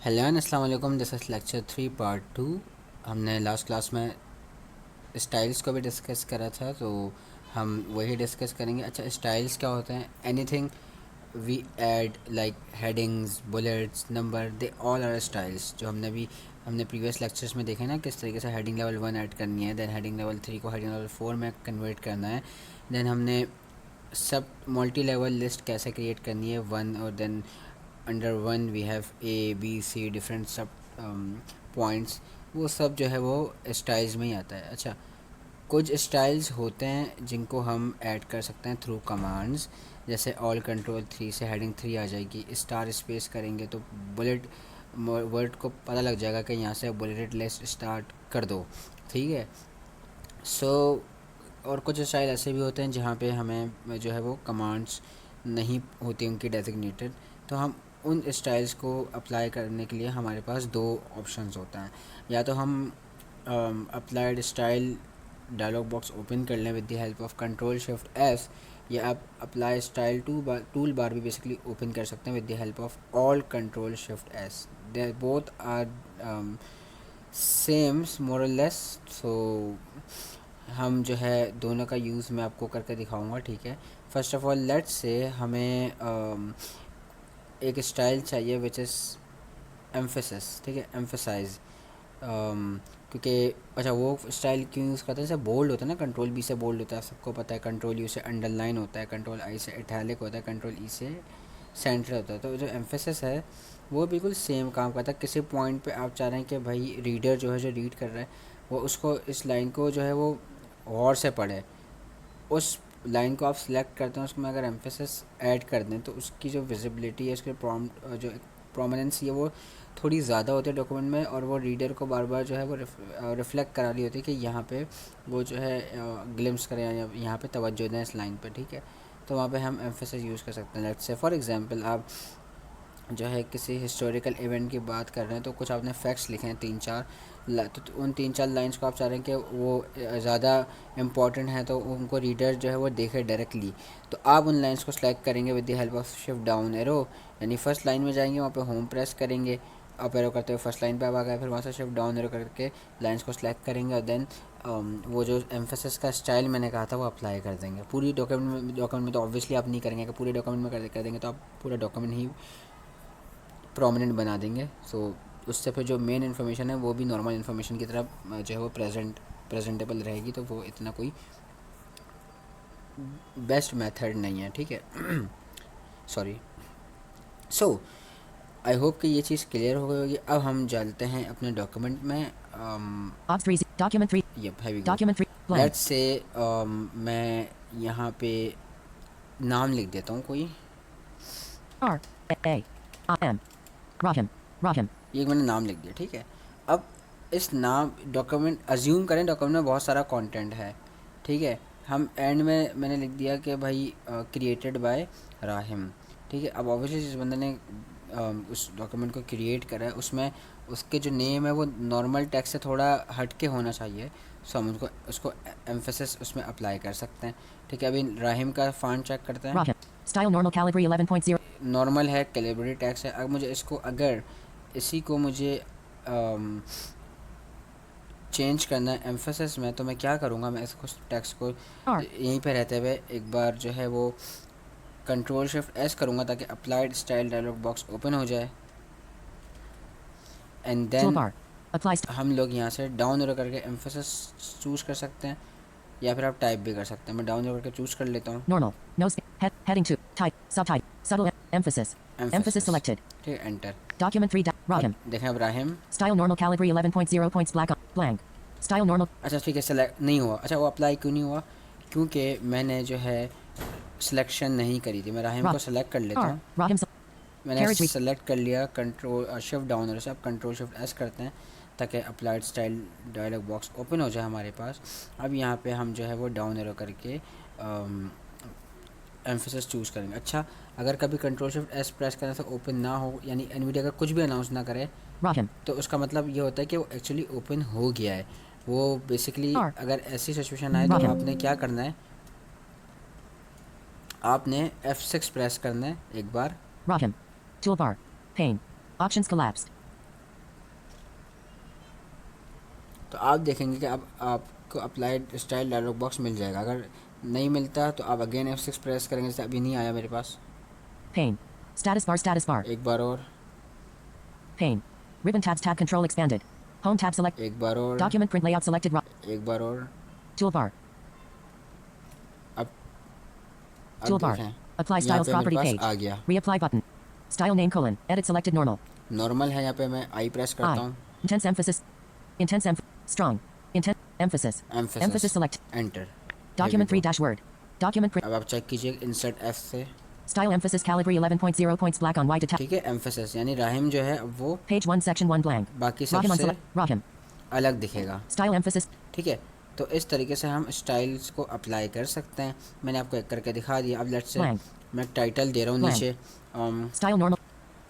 Hello and अस्सलाम वालेकुम। This is lecture 3 part 2। हमने लास्ट क्लास में स्टाइल्स को भी डिस्कस करा था, तो हम वही डिस्कस करेंगे। अच्छा, स्टाइल्स क्या होते हैं? Anything we add like headings, bullets, number, they all are styles. जो हमने प्रीवियस लेक्चर्स में देखे ना, किस तरीके से हेडिंग लेवल 1 ऐड करनी है, देन हेडिंग लेवल 3 को हेडिंग लेवल 4 में कन्वर्ट करना है। देन हमने सब मल्टी लेवल लिस्ट कैसे क्रिएट करनी है वन, और then under one we have A B C different sub points. वो सब जो है वो स्टाइल्स में ही आता है। अच्छा, कुछ स्टाइल्स होते हैं जिनको हम ऐड कर सकते हैं थ्रू कमांड्स। जैसे ऑल कंट्रोल 3 से हेडिंग 3 आ जाएगी, स्टार स्पेस करेंगे तो बुलेट वर्ड को पता लग जाएगा कि यहाँ से बुलेटेड लिस्ट स्टार्ट कर दो। ठीक है। सो और कुछ स्टाइल ऐसे भी होते हैं जहाँ पे हमें जो है वो कमांड्स नहीं होती उनकी डेजिग्नेटेड, तो हम उन स्टाइल्स को अप्लाई करने के लिए हमारे पास दो ऑप्शंस होता है। या तो हम applied style dialog box open कर लें with the help of control shift S, या आप अप्लाई स्टाइल टूल बार भी बेसिकली ओपन कर सकते हैं with the help of all control shift S. They both are same more less. So हम जो है दोनों का यूज़ मैं आपको करके दिखाऊंगा। ठीक है। First of all let's say हमें एक स्टाइल चाहिए विच इज़ एम्फेसिस। ठीक है, एम्फेसाइज। क्योंकि अच्छा, वो स्टाइल क्यों यूज़ करते हैं? जैसे बोल्ड होता है ना, कंट्रोल बी से बोल्ड होता है, सबको पता है। कंट्रोल यू से अंडरलाइन होता है, कंट्रोल आई से इटैलिक होता है, कंट्रोल ई से सेंटर होता है। तो जो एम्फेसिस है वो बिल्कुल सेम काम करता है। किसी पॉइंट पे आप चाह रहे हैं कि भाई रीडर जो है, जो रीड कर रहा है, वो उसको इस लाइन को जो है वो गौर से पढ़े। उस लाइन को आप सिलेक्ट करते हैं, उसमें अगर एम्फेसिस ऐड कर दें तो उसकी जो विजिबिलिटी है, उसके जो प्रोमिनेंस है, वो थोड़ी ज़्यादा होती है डॉक्यूमेंट में, और वो रीडर को बार बार जो है वो रिफ्लेक्ट करा रही होती है कि यहाँ पे वो जो है ग्लिम्स करें या यहाँ पे तवज्जो दें इस लाइन पे। ठीक है। तो वहाँ पे हम एम्फेसिस यूज़ कर सकते हैं। लेट्स से फॉर एग्जांपल आप जो है किसी हिस्टोरिकल इवेंट की बात कर रहे हैं, तो कुछ आपने फैक्ट्स लिखे हैं 3-4, तो उन 3-4 लाइंस को आप चाह रहे हैं कि वो ज़्यादा इंपॉर्टेंट है, तो उनको रीडर जो है वो देखे डायरेक्टली। तो आप उन लाइंस को सेलेक्ट करेंगे with the help of shift down arrow, यानी फर्स्ट लाइन में जाएंगे, वहाँ पे होम प्रेस करेंगे, अप एरो करते हुए फर्स्ट लाइन पे आप आ गए, फिर वहाँ से शिफ्ट डाउन एरो करके लाइंस को सेलेक्ट करेंगे, और देन वो जो एम्फेसिस का स्टाइल मैंने कहा था वो अप्लाई कर देंगे पूरी डॉक्यूमेंट में तो ऑब्वियसली आप नहीं करेंगे कि पूरे डॉक्यूमेंट में कर देंगे, तो आप पूरा डॉक्यूमेंट ही प्रोमिनेंट बना देंगे। सो उससे फिर जो मेन इन्फॉर्मेशन है वो भी नॉर्मल इन्फॉर्मेशन की तरह जो है वो प्रेजेंटेबल रहेगी, तो वो इतना कोई बेस्ट मेथड नहीं है। ठीक है। सॉरी। सो आई होप कि ये चीज़ क्लियर हो गई होगी। अब हम चलते हैं अपने डॉक्यूमेंट में। Document 3. Yup, here we go. Document 3. Blank. Let's say मैं यहाँ पे नाम लिख देता हूँ कोई। R. A. I. M. Rahim. Rahim. ये मैंने नाम लिख दिया। ठीक है। अब इस नाम डॉक्यूमेंट अज्यूम करें, डॉक्यूमेंट में बहुत सारा कंटेंट है। ठीक है। हम एंड में मैंने लिख दिया कि भाई क्रिएटेड बाय राहिम। ठीक है। अब ऑब्वियसली जिस बंदे ने उस डॉक्यूमेंट को क्रिएट करा है, उसमें उसके जो नेम है वो नॉर्मल टेक्स्ट से थोड़ा हट के होना चाहिए। सो हम उसको एम्फेसिस उसमें अप्लाई कर सकते हैं। ठीक है। अभी राहिम का फ़ॉन्ट चेक करते हैं। Rahim. Style normal calibri 11.0. Normal है, कैलिब्रेटेड टेक्स्ट है। अब मुझे इसको अगर इसी को मुझे चेंज करना है एम्फेसिस में, तो मैं क्या करूँगा, मैं इसको टेक्स्ट को R. यहीं पे रहते हुए एक बार जो है वो कंट्रोल शिफ्ट एस करूँगा ताकि applied style dialog box open हो जाए। And then Toolbar. Apply. हम लोग यहाँ से डाउन एरो करके एम्फेसिस चूज़ कर सकते हैं, या फिर आप टाइप भी कर सकते हैं। मैं डाउन एरो करके चूज़ कर लेता हूँ Normal. No space. Heading 2. Type. Subtype. Subtle. Emphasis. Emphasis emphasis. selected. ठीक है, एंटर। Document 3. अब Rahim. देखें Ibrahim. Style normal calibri 11.0 points black. Blank. Style normal. अच्छा ठीक है, सेलेक्ट नहीं हुआ। अच्छा, वो अप्लाई क्यों नहीं हुआ? क्योंकि मैंने जो है सिलेक्शन नहीं करी थी। मैं राहिम को सेलेक्ट कर लेता R. हूँ। Rahim. मैंने Carriage. सेलेक्ट कर लिया, कंट्रोल शिफ्ट डाउन से आप कंट्रोल शिफ्ट एस करते हैं ताकि applied style dialog box open हो जाए हमारे पास। अब यहाँ पे हम जो है वो डाउन एरो करके एम्फेसिस चूज़ करेंगे। अच्छा, अगर कभी कंट्रोल शिफ्ट एस प्रेस करने से ओपन ना हो, यानी एनवीडिया अगर कुछ भी अनाउंस ना करे, Rahim. तो उसका मतलब ये होता है कि वो एक्चुअली ओपन हो गया है। वो बेसिकली R. अगर ऐसी सिचुएशन आए तो Rahim. आपने क्या करना है, आपने F6 प्रेस करना है एक बार। Rahim. Toolbar. Pane. Options collapsed. तो आप देखेंगे कि अब आपको अप्लाइड स्टाइल डायलॉग बॉक्स मिल जाएगा। अगर नहीं मिलता तो आप अगेन F6 प्रेस करेंगे, जैसे अभी नहीं आया मेरे पास। Pane. Status bar. Status bar. एक बार और, Pane. Ribbon tabs. Tab control expanded. Home tab select. एक बार और, Document print layout selected. एक बार और। Toolbar. अब Toolbar. देखें Apply यहाँ styles पे मेरे property पास page. आ गया। Reapply button. Style name colon. Edit selected normal. Normal है, यहाँ पे मैं आई प्रेस करता I. हूँ। Intense emphasis. Intense strong. Intense emphasis. Emphasis, Emphasis select. Enter. Document 3 dash word. Document print. अब आप चेक कीजिए इंसर्ट F से, Style emphasis Calibri 11.0 points black on white attack. ठीक है। एम्फेसिस यानी राहिम जो है वो Page 1 section 1 blank. बाकी Rahim on सबसे select. Rahim. अलग दिखेगा, Style emphasis. ठीक है। तो इस तरीके से हम स्टाइल्स को अप्लाई कर सकते हैं। मैंने आपको एक करके दिखा दिया। अब लेट्स से Blank. मैं टाइटल दे रहा हूँ Blank. नीचे। Style normal.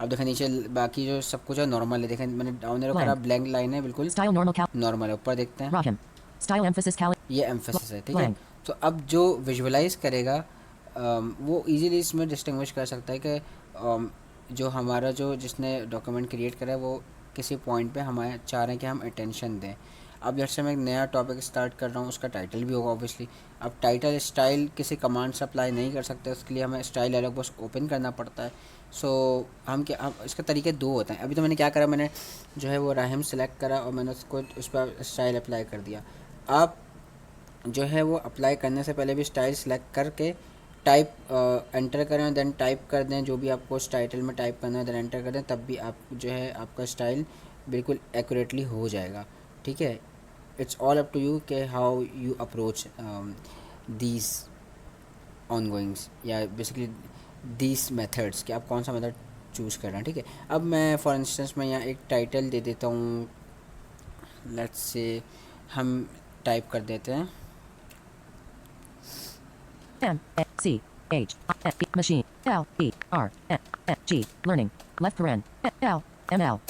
अब देखें नीचे बाकी जो सब कुछ है नॉर्मल है। देखें मैंने डाउन एरो करा, Blank. ब्लैंक लाइन है बिल्कुल Style normal cal. नॉर्मल है। ऊपर देखते हैं, Rahim. Style emphasis Cali. ये एम्फेसिस है, ठीक है। Blank. तो अब जो विजुअलाइज करेगा वो इजीली इसमें डिस्टिंग्विश कर सकता है कि जो हमारा जो जिसने डॉक्यूमेंट क्रिएट करा है वो किसी पॉइंट पे हमारे चाह रहे हैं कि हम अटेंशन दें। अब जैसे मैं एक नया टॉपिक स्टार्ट कर रहा हूँ, उसका टाइटल भी होगा ऑब्वियसली। अब टाइटल स्टाइल किसी कमांड से अप्लाई नहीं कर सकते, उसके लिए हमें स्टाइल डायलॉग बॉक्स ओपन करना पड़ता है। सो हम क्या, हम इसके तरीके दो होते हैं। अभी तो मैंने क्या करा, मैंने जो है वो राहिम सेलेक्ट करा और मैंने उसको उस पर स्टाइल अप्लाई कर दिया। आप जो है वो अप्लाई करने से पहले भी स्टाइल सेलेक्ट करके टाइप एंटर करें और देन टाइप कर दें जो भी आपको उस टाइटल में टाइप करना है, देन एंटर कर दें, तब भी आप जो है आपका स्टाइल बिल्कुल एक्यूरेटली हो जाएगा, ठीक है। It's all up to you कि how you approach these ongoings या बेसिकली दीज मेथड्स, कि आप कौन सा मेथड चूज़ कर रहे हैं, ठीक है। अब मैं फॉर इंस्टेंस मैं यहाँ एक टाइटल दे देता हूँ। लेट्स से हम टाइप कर देते हैं M C H E machine L E R N G learning left paren L M L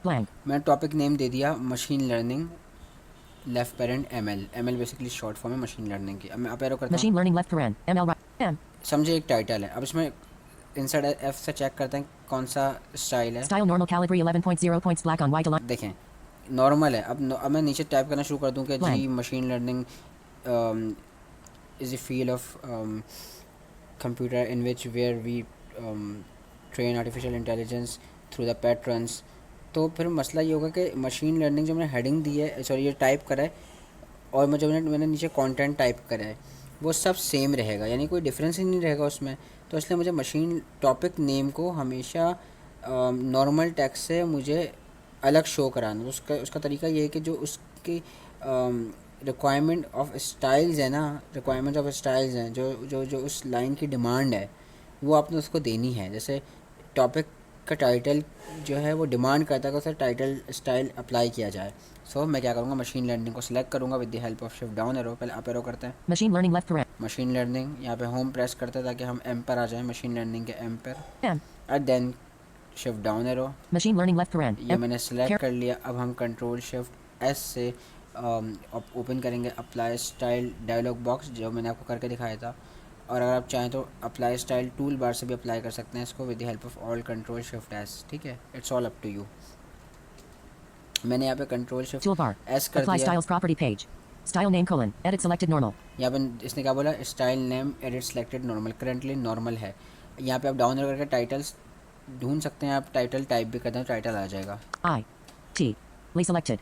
blank. मैं टॉपिक नेम दे दिया machine learning left parent ML। ML basically short form है machine learning की। अब मैं up arrow करता Machine हूँ, learning left paren ML right M. समझे एक टाइटल है। अब इसमें इंसर्ट F से चेक करते हैं कौन सा स्टाइल है। Style normal Calibri 11.0 points black on white align. देखें नॉर्मल है। अब मैं नीचे टाइप करना शुरू कर दूँ कि जी Blank. Machine learning is a field of computer in which where we train artificial intelligence through the patterns. तो फिर मसला ये होगा कि मशीन लर्निंग जो मैंने हेडिंग दी है, सॉरी ये टाइप करा है, और मैं जो मैंने नीचे कंटेंट टाइप करा है वो सब सेम रहेगा, यानी कोई डिफरेंस ही नहीं रहेगा उसमें। तो इसलिए मुझे मशीन टॉपिक नेम को हमेशा नॉर्मल टेक्स्ट से मुझे अलग शो कराना। उसका उसका तरीका ये है कि जो उसकी रिक्वायरमेंट ऑफ स्टाइल्स है ना, रिक्वायरमेंट ऑफ स्टाइल्स हैं, जो जो जो उस लाइन की डिमांड है वो आपने उसको देनी है। जैसे टॉपिक का टाइटल जो है वो डिमांड करता है कि उसे टाइटल स्टाइल अप्लाई किया जाए। सो मैं क्या करूँगा, मशीन लर्निंग को सिलेक्ट करूँगा with the help of shift down arrow. पहले अप एरो करते हैं, Machine learning left paren machine learning, यहाँ पे होम प्रेस करते हैं ताकि हम एम पर आ जाएं, मशीन लर्निंग के एम पर, M. And then shift down arrow. Machine learning left paren ये M. मैंने सेलेक्ट कर लिया। अब हम कंट्रोल शिफ्ट एस से ओपन करेंगे अप्लाई स्टाइल डायलॉग बॉक्स जो मैंने आपको करके दिखाया था। और अगर आप चाहें तो अप्लाई स्टाइल टूल बार से भी अप्लाई कर सकते हैं इसको with the help of all control shift S, ठीक है। It's all up to you. मैंने यहाँ पे कंट्रोल शिफ्ट Toolbar. एस कर Apply दिया। styles property page. Style name colon edit selected normal. यहाँ पे इसने क्या बोला, style name edit selected normal, currently normal है। यहाँ पे आप डाउन करके टाइटल्स ढूंढ सकते हैं, आप टाइटल टाइप भी कर दें टाइटल आ जाएगा। I T Lee selected.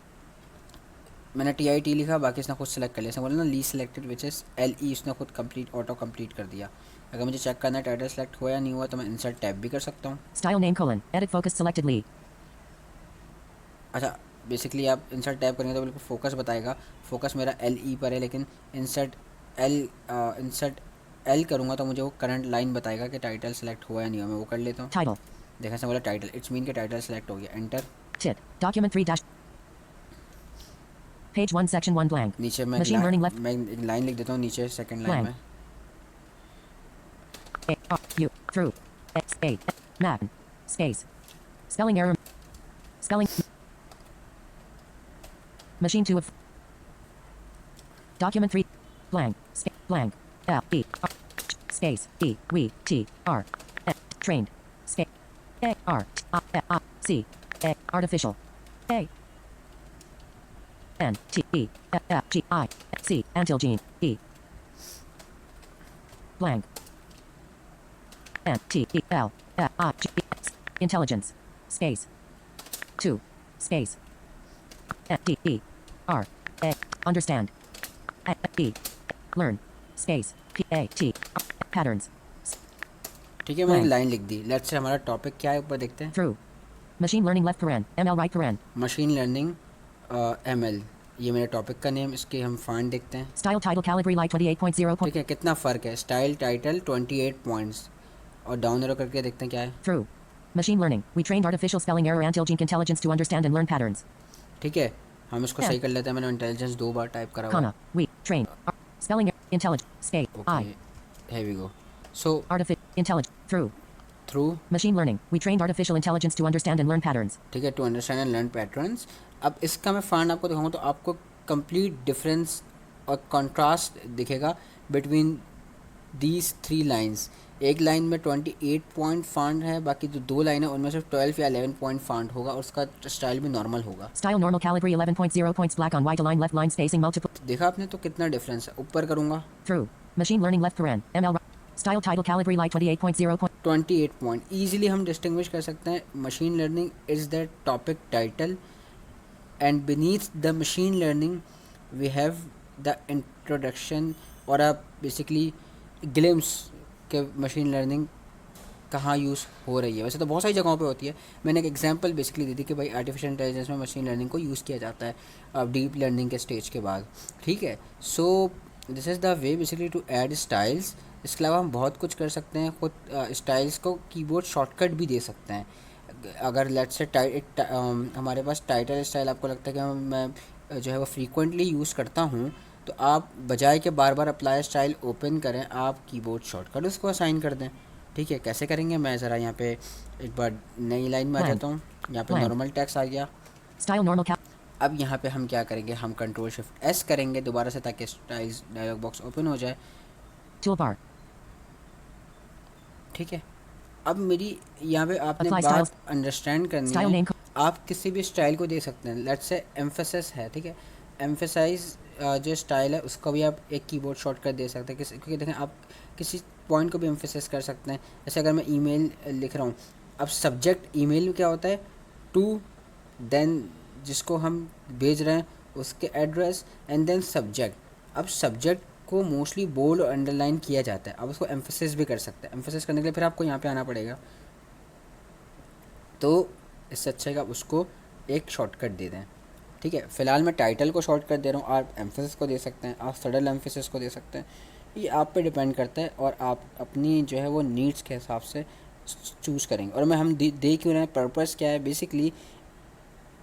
मैंने TIT लिखा, बाकी इसने खुद सेलेक्ट कर लिया। इसने बोला ना ली सेलेक्टेड विच इज़ LE, इसने खुद कंप्लीट ऑटो कंप्लीट कर दिया। अगर मुझे चेक करना है टाइटल सेलेक्ट हुआ या नहीं हुआ तो मैं इंसर्ट टैब भी कर सकता हूँ। Style name colon edit focus selected Lee. अच्छा बेसिकली आप इंसर्ट टैब करेंगे तो बिल्कुल फोकस बताएगा। फोकस मेरा LE पर है, लेकिन इंसर्ट L करूँगा तो मुझे वो करंट लाइन बताएगा कि टाइटल सेलेक्ट हुआ या नहीं हुआ। मैं वो कर लेता हूँ। Title. देखा से बोला टाइटल, इट्स मीन के टाइटल सेलेक्ट हो गया। Enter. Tit. Document 3 dash. Page 1 section 1 blank. नीचे मैं Machine learning left. मैं एक लाइन लिख देता हूँ नीचे सेकंड लाइन Blank. में। A R U through X A Map space spelling error spelling machine 2 of document 3 blank blank L E R space E we T R trained space A R I C A artificial A N T E F F G I C until gene E blank N T E L F I G S intelligence space 2 space N D E R A understand E learn space P A T patterns ठीक है, मैंने Blank. Line लिख दी। Let's say हमारा topic क्या है ऊपर देखते हैं। through machine learning left paren ML right paren machine learning ML, ये मेरे टॉपिक का नेम। इसके हम फाइंड देखते हैं। style title calibri light 28.0 ठीक है, कितना फ़र्क है। स्टाइल टाइटल 28 पॉइंट्स, और डाउन एरो करके देखते हैं क्या है। through machine learning we trained artificial spelling error intelligent intelligence to understand and learn patterns ठीक है, हम इसको Yeah. सही कर लेते हैं। मैंने इंटेलिजेंस 2 बार टाइप करा हुआ। comma we train spelling intelligent space I okay, here we go. So artificial intelligent through through, machine learning we trained artificial intelligence to understand and learn patterns ठीक है, to understand and learn patterns. अब इसका मैं find आपको दिखाऊंगा तो आपको complete difference और कंट्रास्ट दिखेगा बिटवीन दीज 3 लाइंस। एक लाइन में 28 पॉइंट फाउंड है, बाकी जो 2 लाइन है उनमें सिर्फ 12 या 11 पॉइंट फाउंड होगा, और उसका स्टाइल भी नॉर्मल होगा। style normal calibri 11.0 points black on white align left line spacing multiple देखा आपने तो कितना डिफरेंस है। ऊपर करूँगा through machine learning left paren ML right style title calibri light 28.0 point 28 point easily हम डिस्टिंग्विश कर सकते हैं। Machine learning is the topic title, and beneath the machine learning we have the introduction, और आप basically glimpse के machine learning कहाँ use हो रही है। वैसे तो बहुत सारी जगहों पे होती है। मैंने एक एग्जांपल बेसिकली दी थी कि भाई आर्टिफिशियल इंटेलिजेंस में मशीन लर्निंग को यूज़ किया जाता है अब डीप लर्निंग के स्टेज के बाद। ठीक है, so this is the way basically to add styles. इसके अलावा हम बहुत कुछ कर सकते हैं। खुद स्टाइल्स को कीबोर्ड शॉर्टकट भी दे सकते हैं। अगर लेट्स से हमारे पास टाइटल स्टाइल आपको लगता है कि मैं जो है वो फ्रीक्वेंटली यूज़ करता हूँ, तो आप बजाय के बार बार अप्लाई स्टाइल ओपन करें, आप कीबोर्ड शॉर्टकट उसको असाइन कर दें। ठीक है, कैसे करेंगे, मैं ज़रा यहाँ पे एक बार नई लाइन में आ जाता हूँ। यहाँ पे नॉर्मल टेक्स्ट आ गया। style normal cal अब यहाँ पे हम क्या करेंगे, हम कंट्रोल शिफ्ट एस करेंगे दोबारा से, ताकि स्टाइल्स डायलॉग बॉक्स ओपन हो जाए। toolbar ठीक है, अब मेरी यहाँ पे आपने Apply बात styles. अंडरस्टैंड करनी style है। name आप किसी भी स्टाइल को दे सकते हैं। लेट्स से एम्फेसिस है, ठीक है, एम्फेसाइज जो स्टाइल है उसको भी आप एक कीबोर्ड शॉर्टकट दे सकते हैं। क्योंकि देखें, आप किसी पॉइंट को भी एम्फेसिस कर सकते हैं। जैसे अगर मैं ईमेल लिख रहा हूँ, अब सब्जेक्ट ईमेल में क्या होता है, टू, देन जिसको हम भेज रहे हैं उसके एड्रेस, एंड देन सब्जेक्ट। अब सब्जेक्ट को मोस्टली बोल्ड और अंडरलाइन किया जाता है। अब उसको एम्फेसिस भी कर सकते हैं। एम्फेसिस करने के लिए फिर आपको यहाँ पे आना पड़ेगा, तो इससे अच्छा है कि आप उसको एक शॉर्टकट दे दें। ठीक है, फ़िलहाल मैं टाइटल को शॉर्टकट दे रहा हूँ। आप एम्फेसिस को दे सकते हैं, आप सडल एम्फेसिस को दे सकते हैं। ये आप पे डिपेंड करता है, और आप अपनी जो है वो नीड्स के हिसाब से चूज़ करेंगे। और मैं हम दे क्यों रहे हैं, पर्पस क्या है, बेसिकली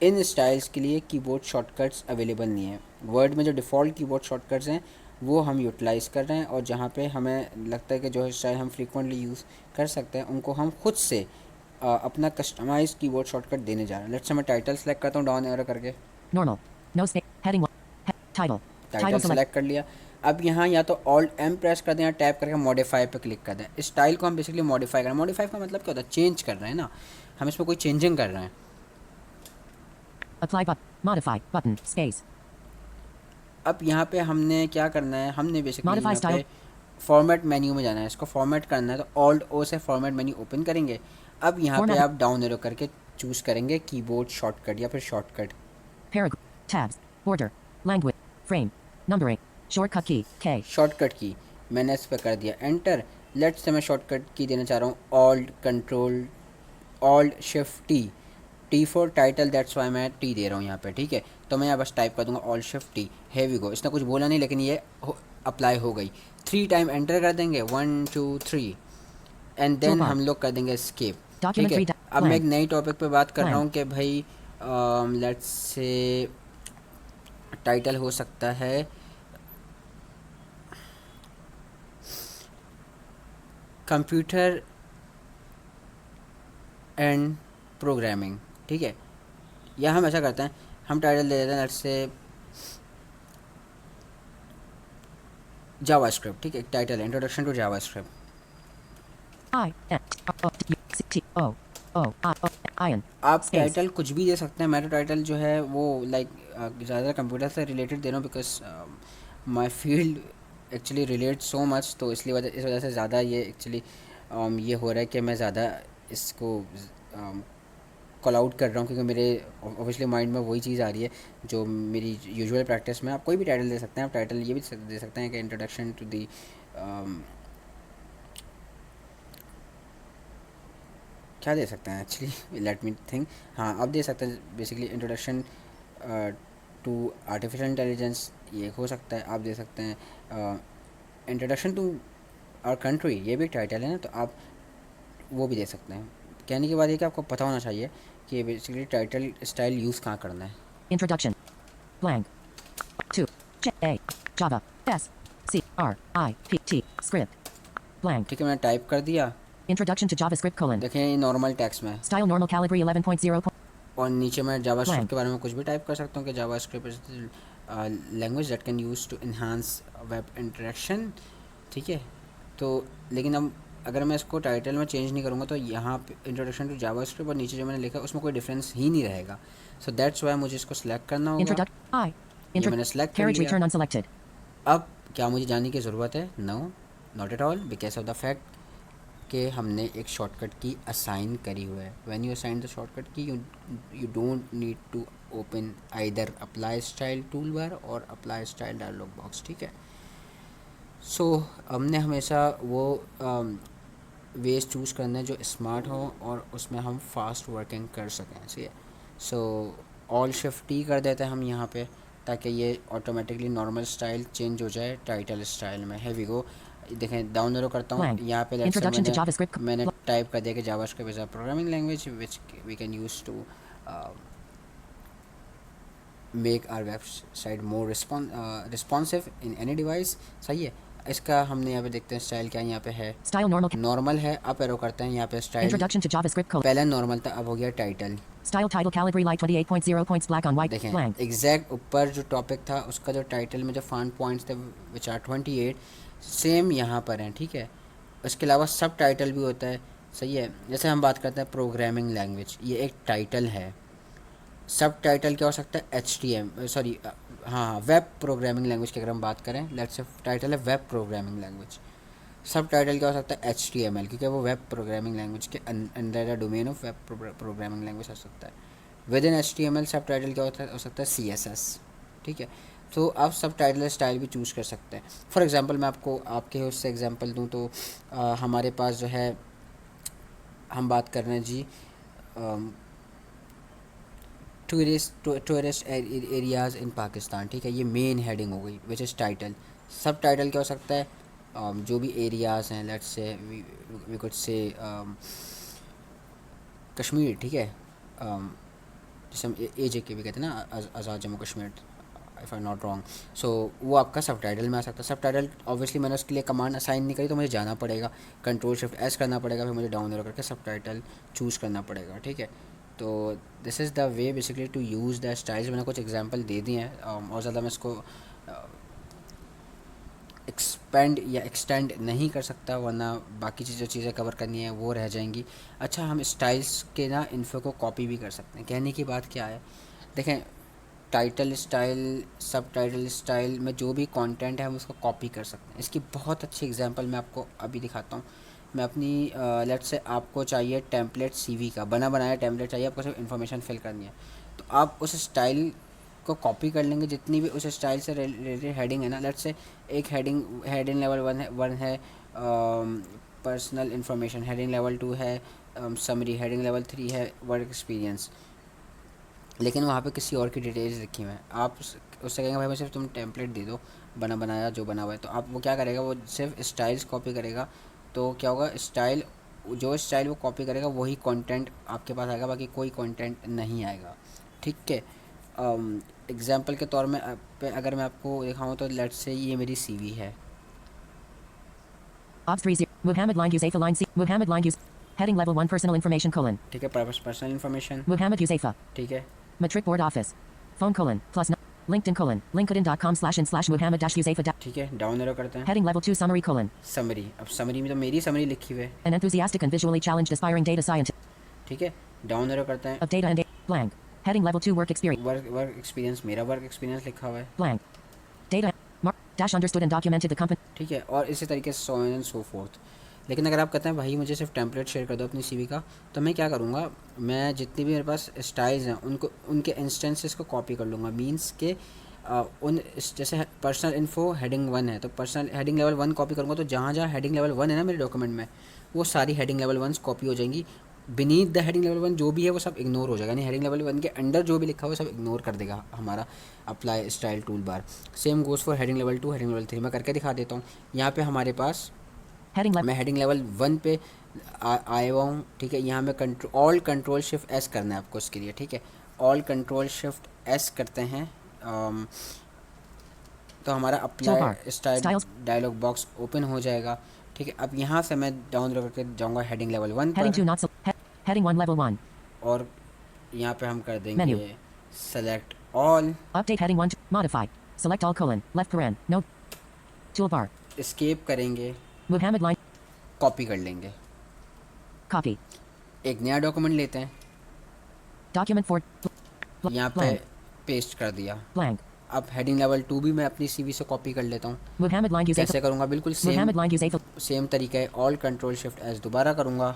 इन स्टाइल्स के लिए कीबोर्ड शॉर्टकट्स अवेलेबल नहीं है। वर्ड में जो डिफ़ॉल्ट कीबोर्ड शॉर्टकट्स हैं वो हम यूटिलाइज़ कर रहे हैं, और जहाँ पे हमें लगता है कि जो स्टाइल हम फ्रीक्वेंटली यूज़ कर सकते हैं उनको हम खुद से अपना कस्टमाइज कीबोर्ड शॉर्टकट देने जा रहे हैं। लेट्स से मैं टाइटल सेलेक्ट करता हूँ डाउन एरो करके, normal no space heading 1 title title select select कर लिया। अब यहाँ या तो ऑल्ट एम प्रेस कर दें या टैप करके मॉडिफाई पे क्लिक कर दें। इस स्टाइल को हम बेसिकली मॉडिफाई कर रहे हैं। मॉडिफाई का मतलब क्या होता है, चेंज कर रहे हैं ना, हम इसमें कोई चेंजिंग कर रहे हैं। apply button modify button space अब यहाँ पे हमने क्या करना है, हमने बेसिकली Modify यहाँ पे फॉर्मेट मेन्यू में जाना है। इसको फॉर्मेट करना है तो ऑल्ट ओ से फॉर्मेट मेन्यू ओपन करेंगे। अब यहाँ पे Format- आप डाउन एरो करके चूज़ करेंगे कीबोर्ड शॉर्टकट या फिर shortcut. paragraph tabs border language frame numbering shortcut key K shortcut की मैंने इस पर कर दिया एंटर। लेट्स से मैं शॉर्टकट की देना चाह रहा हूँ alt control alt shift T, T for title, that's why मैं टी दे रहा हूँ यहाँ पे। ठीक है, तो मैं यहाँ बस टाइप कर दूँगा ऑल्ट शिफ्ट टी, है वी गो। इसने कुछ बोला नहीं, लेकिन ये अप्लाई हो गई। 3 टाइम एंटर कर देंगे, 1 2 3, एंड देन हम लोग कर देंगे स्केप। ठीक है, अब मैं एक नई टॉपिक पे बात कर रहा हूँ कि भाई लेट्स से टाइटल हो सकता है कंप्यूटर एंड प्रोग्रामिंग। ठीक है, या हम ऐसा करते हैं, हम टाइटल दे देते हैं लेट्स से जावास्क्रिप्ट। ठीक है, title introduction to JavaScript. I N O U C T O Iron. आप Space. टाइटल कुछ भी दे सकते हैं। मैं तो टाइटल जो है वो लाइक ज़्यादा कंप्यूटर से रिलेटेड दे रहा हूँ, because my field actually relate so much, तो इसलिए इस वजह से ज़्यादा ये एक्चुअली ये हो रहा है कि मैं ज़्यादा इसको कॉल आउट कर रहा हूँ, क्योंकि मेरे ऑब्वियसली माइंड में वही चीज़ आ रही है जो मेरी यूजुअल प्रैक्टिस में। आप कोई भी टाइटल दे सकते हैं। आप टाइटल ये भी दे सकते हैं कि इंट्रोडक्शन टू दी क्या दे सकते हैं एक्चुअली, लेट मी थिंक। हाँ, आप दे सकते हैं basically introduction to artificial intelligence, ये हो सकता है। आप दे सकते हैं इंट्रोडक्शन टू आवर कंट्री, ये भी एक टाइटल है ना, तो आप वो भी दे सकते हैं। कहने की बात है कि आपको पता होना चाहिए कि बेसिकली टाइटल स्टाइल यूज़ कहाँ करना है। Introduction. Blank. 2. A. Java. S. C. R. I. P. T. Script. Blank. ठीक है, मैंने टाइप कर दिया। Introduction to JavaScript colon. देखें ये नॉर्मल टेक्स्ट में है। Style normal Calibri 11.0. और नीचे मैं जावास्क्रिप्ट Blank. के बारे में कुछ भी टाइप कर सकता हूँ कि JavaScript is language that can use to enhance web interaction. ठीक है, तो लेकिन अब अगर मैं इसको टाइटल में चेंज नहीं करूँगा तो यहाँ पे इंट्रोडक्शन टू जावास्क्रिप्ट और नीचे जो मैंने लिखा उसमें कोई डिफरेंस ही नहीं रहेगा। सो दैट्स वाई मुझे इसको सिलेक्ट करना होगा। I. ये मैंने सेलेक्ट कर Carriage लिया। return unselected. अब क्या मुझे जानने की ज़रूरत है? No, not at all, because of the fact कि हमने एक शॉर्टकट की असाइन करी हुआ है। When you assign the shortcut key, you don't need to open either apply style toolbar और अप्लाई स्टाइल डायलॉग बॉक्स। ठीक है, सो हमने हमेशा वो वेज चूज़ करना है जो स्मार्ट हो और उसमें हम फास्ट वर्किंग कर सकें। ठीक है, सो ऑल शिफ्ट टी कर देते हैं हम यहाँ पे, ताकि ये ऑटोमेटिकली नॉर्मल स्टाइल चेंज हो जाए टाइटल स्टाइल में। है वी गो, देखें डाउन एरो करता हूँ Blank. यहाँ पे। let's say Introduction to JavaScript. मैंने टाइप कर दिया कि JavaScript is a programming language which we can use to make our website more responsive in any device. सही है, इसका हमने यहाँ पे देखते हैं स्टाइल क्या यहाँ पे है। Style normal. नॉर्मल है, अप एरो करते हैं यहाँ पे style. Introduction to JavaScript colon. पहले नॉर्मल था, अब हो गया title. Style title Calibri light 28.0 points black on white. देखें Blank. एग्जैक्ट ऊपर जो टॉपिक था उसका जो टाइटल में जो फॉन्ट पॉइंट्स थे विच आर 28 सेम यहाँ पर हैं। ठीक है, उसके अलावा सब टाइटल भी होता है। सही है, जैसे हम बात करते हैं प्रोग्रामिंग लैंग्वेज, ये एक टाइटल है। सब टाइटल क्या हो सकता है? हाँ, वेब प्रोग्रामिंग लैंग्वेज की अगर हम बात करें, लेट्स से टाइटल है वेब प्रोग्रामिंग लैंग्वेज। सब टाइटल क्या हो सकता है? HTML, क्योंकि वो वेब प्रोग्रामिंग लैंग्वेज के under the domain of web programming language हो सकता है। विद इन HTML सब टाइटल क्या हो सकता है? CSS। ठीक है, तो आप सब टाइटल स्टाइल भी चूज़ कर सकते हैं। फॉर एग्जांपल मैं आपको आपके उससे एग्जांपल दूं तो हमारे पास जो है, हम बात कर रहे हैं जी टूरिस्ट एरियाज़ इन पाकिस्तान। ठीक है, ये मेन हेडिंग हो गई विच इज़ टाइटल। सब टाइटल क्या हो सकता है? जो भी एरियाज़ हैं, let's say we could say Kashmir. ठीक है, जैसे हम AJK भी कहते हैं ना, Azad Jammu Kashmir, if I not wrong. So वो आपका सब टाइटल में आ सकता है। सब टाइटल ऑब्वियसली मैंने उसके लिए कमांड असाइन नहीं करी, तो मुझे जाना पड़ेगा, कंट्रोल-Shift-S करना पड़ेगा, फिर मुझे डाउन एरो करके सब टाइटल चूज़ करना पड़ेगा। ठीक है, तो this is the way basically to use the styles. मैंने कुछ एग्जांपल दे दिए हैं, और ज़्यादा मैं इसको एक्सपेंड या एक्सटेंड नहीं कर सकता, वरना बाकी जो चीज़ें कवर करनी है वो रह जाएंगी। अच्छा, हम स्टाइल्स के ना इन्फो को कॉपी भी कर सकते हैं। कहने की बात क्या है, देखें टाइटल स्टाइल, सब टाइटल स्टाइल में जो भी कंटेंट है हम उसको कॉपी कर सकते हैं। इसकी बहुत अच्छी एग्जांपल मैं आपको अभी दिखाता हूँ। मैं अपनी लेट्स से आपको चाहिए टेम्पलेट CV का, बना बनाया टेम्पलेट चाहिए, आपको सिर्फ इन्फॉर्मेशन फिल करनी है, तो आप उस स्टाइल को कॉपी कर लेंगे। जितनी भी उस स्टाइल से रिलेटेड हेडिंग है ना, लेट्स से एक हेडिंग लेवल वन है पर्सनल इन्फॉर्मेशन, हेडिंग लेवल 2 है समरी, हेडिंग लेवल 3 है वर्क एक्सपीरियंस, लेकिन वहाँ पे किसी और की डिटेल्स लिखी हुई हैं। आप उससे कहेंगे भाई मुझे सिर्फ तुम टेम्पलेट दे दो, बना बनाया जो बना हुआ है, तो आप वो क्या करेगा, वो सिर्फ स्टाइल्स कॉपी करेगा। तो क्या होगा, जो स्टाइल वो कॉपी करेगा वही कंटेंट आपके पास आएगा, बाकी कोई कंटेंट नहीं आएगा। ठीक है, एग्जांपल के तौर में अगर मैं आपको दिखाऊँ तो लेट्स से ये मेरी CV है। Obs 30. Muhammad line Uzaifa line C. Muhammad line use. Heading level 1 personal information colon. ठीक है, पर्सनल इन्फॉर्मेशन। Muhammad Uzaifa. ठीक है, Matric board office. Phone colon. Plus no. LinkedIn colon. LinkedIn.com/in/Muhammad Uzaifa. ठीक है, down arrow करते हैं। Heading level 2 summary colon. Summary, अब summary में तो मेरी समरी लिखी हुई है। An enthusiastic and visually challenged aspiring data scientist. ठीक है, डाउन एरो करते हैं, of data and blank. Heading level 2 work experience work experience, मेरा वर्क एक्सपीरियंस लिखा हुआ है, blank. Data mark dash understood and documented the company ठीक है, और इसी तरीके से सो एंड सो फोर्थ। लेकिन अगर आप कहते हैं भाई मुझे सिर्फ टेम्पलेट शेयर कर दो अपनी सीवी का, तो मैं क्या करूँगा, मैं जितनी भी मेरे पास स्टाइल्स हैं उनको, उनके इंस्टेंसेस को कॉपी कर लूँगा। मींस के उन जैसे पर्सनल इन्फो हेडिंग 1 है तो पर्सनल हेडिंग लेवल 1 कॉपी करूँगा, तो जहाँ जहाँ हेडिंग लेवल 1 है ना मेरे डॉक्यूमेंट में, वो सारी हेडिंग लेवल 1 कॉपी हो जाएंगी। बीनीथ द हेडिंग लेवल 1 जो भी है वो सब इग्नोर हो जाएगा, यानी हेडिंग लेवल 1 के अंडर जो भी लिखा हुआ है सब इग्नोर कर देगा हमारा apply style tool bar. Same goes for heading level 2, heading level 3। मैं करके दिखा देता हूँ। यहाँ पे हमारे पास heading level मैं हेडिंग लेवल 1 पे आया हुआ हूँ, ठीक है। यहाँ में ऑल कंट्रोल शिफ्ट एस करना है आपको इसके लिए, ठीक है। ऑल कंट्रोल शिफ्ट एस करते हैं, तो हमारा toolbar apply style styles dialog box open हो जाएगा, ठीक है। अब यहाँ से मैं डाउन करके जाऊँगा हेडिंग लेवल 1 heading पर, 2 not heading 1 level 1 और यहाँ पे हम कर menu देंगे select all, update heading 1 modify select all colon left paren no toolbar escape करेंगे, Muhammad line कॉपी कर लेंगे, copy एक नया डॉक्यूमेंट लेते हैं, document 4 यहाँ पे blank पेस्ट कर दिया। blank अब हेडिंग लेवल 2 भी मैं अपनी सीवी से कॉपी कर लेता हूँ। Muhammad line use कैसे करूँगा, बिल्कुल same Muhammad line use same तरीका है। ऑल कंट्रोल शिफ्ट एस दोबारा करूँगा,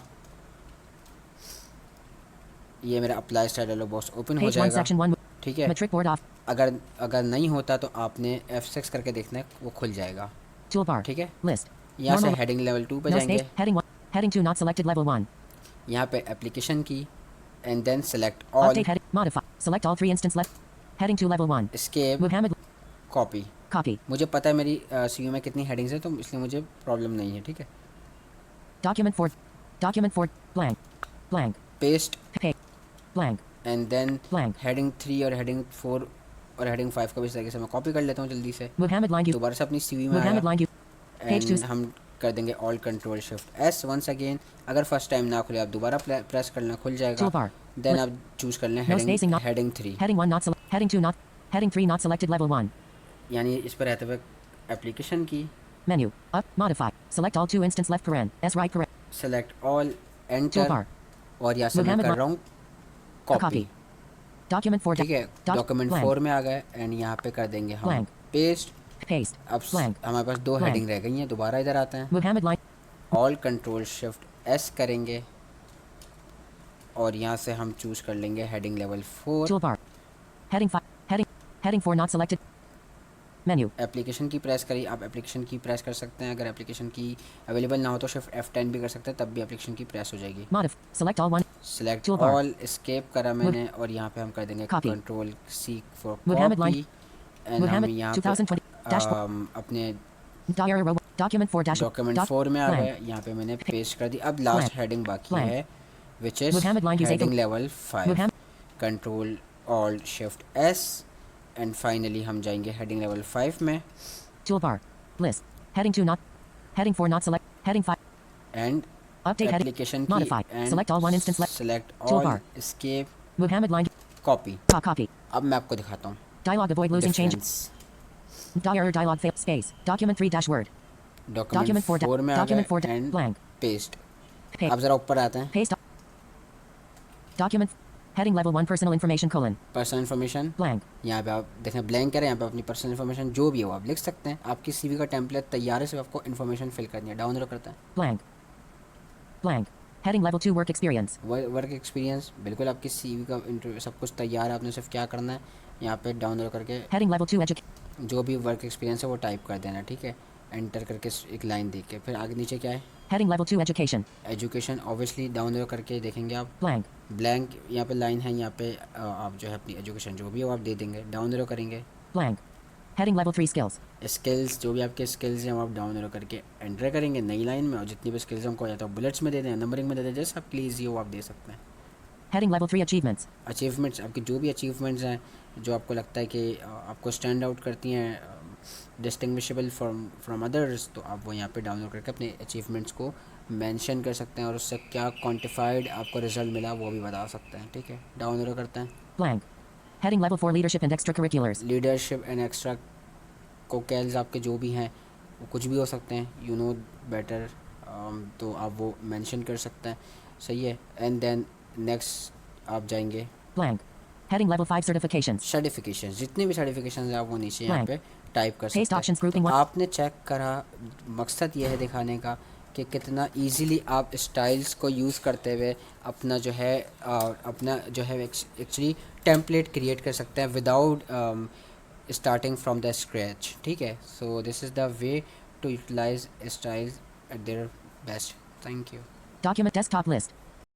ये मेरा apply style dialog box open हो page 1 जाएगा, section 1 ठीक है। metric board off अगर अगर नहीं होता तो आपने F6 करके देखना है, वो खुल जाएगा, toolbar ठीक है। list यहाँ से normal हेडिंग लेवल 2 पे no जाएंगे, space heading 1 heading 2 not selected level 1 यहाँ पे एप्लीकेशन की and then select all, update heading modify select all 3 instance left heading 2 level 1 escape, Muhammad copy. copy मुझे पता है मेरी सीवी में कितनी हेडिंग्स हैं, तो इसलिए मुझे प्रॉब्लम नहीं है, ठीक है। document 4 blank blank paste pay blank and then blank heading 3 और हेडिंग 4 और हेडिंग 5 को भी इस तरीके से मैं कॉपी कर लेता हूँ जल्दी से, Muhammad line use दोबारा से अपनी सीवी में Muhammad आया, line use page एंड 2 हम कर देंगे all control shift S once again. अगर फर्स्ट टाइम ना खुले आप दोबारा प्रेस कर लें, खुल जाएगा। toolbar देन आप चूज कर लें no spacing not heading 3, heading 1 not select heading 2 not heading 3 not selected level 1 यानी इस पर रहते हुए एप्लीकेशन की, menu up modify select all 2 instance left paren s right paren select all, enter, toolbar और यहाँ से मैं Muhammad कर रहा हूँ कॉपी, copy document 4 ठीक है। डॉक्यूमेंट blank 4 में आ गए एंड यहाँ पे कर देंगे हम Blank. पेस्ट। paste अब blank हमारे पास 2 Blank. हेडिंग रह गई हैं, दोबारा इधर आते हैं, Muhammad line all control shift S करेंगे और यहाँ से हम चूज कर लेंगे heading level 4, toolbar heading 5 heading 4 not selected menu application की प्रेस करी। आप एप्लीकेशन की प्रेस कर सकते हैं, अगर एप्लीकेशन की अवेलेबल ना हो तो शिफ्ट F10 भी कर सकते हैं, तब भी एप्लीकेशन की प्रेस हो जाएगी। select all 1 select Toolbar. All, escape करा मैंने, और यहाँ पे हम कर देंगे Copy. Control C for Muhammad copy, and हम Muhammad यहाँ 2020 dashboard पे अपने diary row document 4 dashboard document 4 में आ blank. गए, यहाँ पे मैंने पेस्ट कर दी। अब लास्ट Blank. हेडिंग बाकी Blank. है, which is Muhammad line use heading level 5, Muhammad control alt shift S, and finally हम जाएंगे हेडिंग लेवल 5 में, toolbar list heading 2 not heading 4 not select heading 5 and update heading application की modify and select all 1 instance left select all, Toolbar. Escape, Muhammad line copy. copy अब मैं आपको दिखाता हूँ dialog avoid losing change difference. diary dialog fail space document 3 dash word document 4 में आ document 4 गए and blank paste. paste अब ज़रा ऊपर आते हैं, paste document heading level 1 personal information colon personal information, blank यहाँ पे आप देखें ब्लैंक करें, यहाँ पे अपनी पर्सनल इन्फॉर्मेशन जो भी हो आप लिख सकते हैं। आपकी सीवी का टेम्पलेट तैयार है, सिर्फ आपको इन्फॉर्मेशन फिल करनी है। डाउन लो करता है blank blank heading level 2 work experience work experience, बिल्कुल आपकी सीवी का इंटरव्यू सब कुछ तैयार है, आपने सिर्फ क्या करना है, यहाँ पे डाउन लो करके heading level 2 education जो भी वर्क एक्सपीरियंस है वो टाइप कर देना, ठीक है। एंटर करके एक लाइन देख के फिर आगे नीचे क्या है, heading level 2 education education, obviously download करके देखेंगे आप blank ब्लैंक, यहाँ पे लाइन है, यहाँ पे आप जो है अपनी एजुकेशन जो भी हो आप दे देंगे, डाउन लो करेंगे। blank heading level 3 skills skills, जो भी आपके स्किल्स हैं वो आप डाउन लो करके एंटर करेंगे नई लाइन में, और जितनी भी स्किल्स हमको या तो बुलेट्स में दे दें, नंबरिंग में दे दें, जैसे आपके लिए ईजी हो आप दे सकते हैं। heading level 3 achievements अचीवमेंट्स, आपकी जो भी अचीवमेंट्स हैं जो आपको लगता है कि आपको स्टैंड आउट करती हैं, डिस्टिंग्विशेबल फ्रॉम अदर्स, तो आप वो यहाँ पे डाउनलोड करके अपने अचीवमेंट्स को मेंशन कर सकते हैं, और उससे क्या क्वांटिफाइड आपको रिजल्ट मिला वो भी बता सकते हैं, ठीक है। डाउनलोड करते हैं। blank heading level 4 leadership and extracurriculars leadership and extracurriculars आपके जो भी हैं वो कुछ भी हो सकते हैं, बेटर, तो आप वो मेंशन कर सकते हैं, सही है। एंड देन नेक्स्ट आप जाएंगे Blank. Heading level 5 certifications. Certification, जितने भी सर्टिफिकेशन हैं आप वो नीचे यहाँ Blank. पे टाइप कर Paste सकते हैं। options तो grouping 1. आपने चेक करा, मकसद ये है दिखाने का कि कितना इजीली आप स्टाइल्स को यूज़ करते हुए अपना जो है अपना जो है एक्चुअली टेम्पलेट क्रिएट कर सकते हैं without starting from the scratch, ठीक है। So this is the way to utilize styles at their best. Thank you. Document desktop list.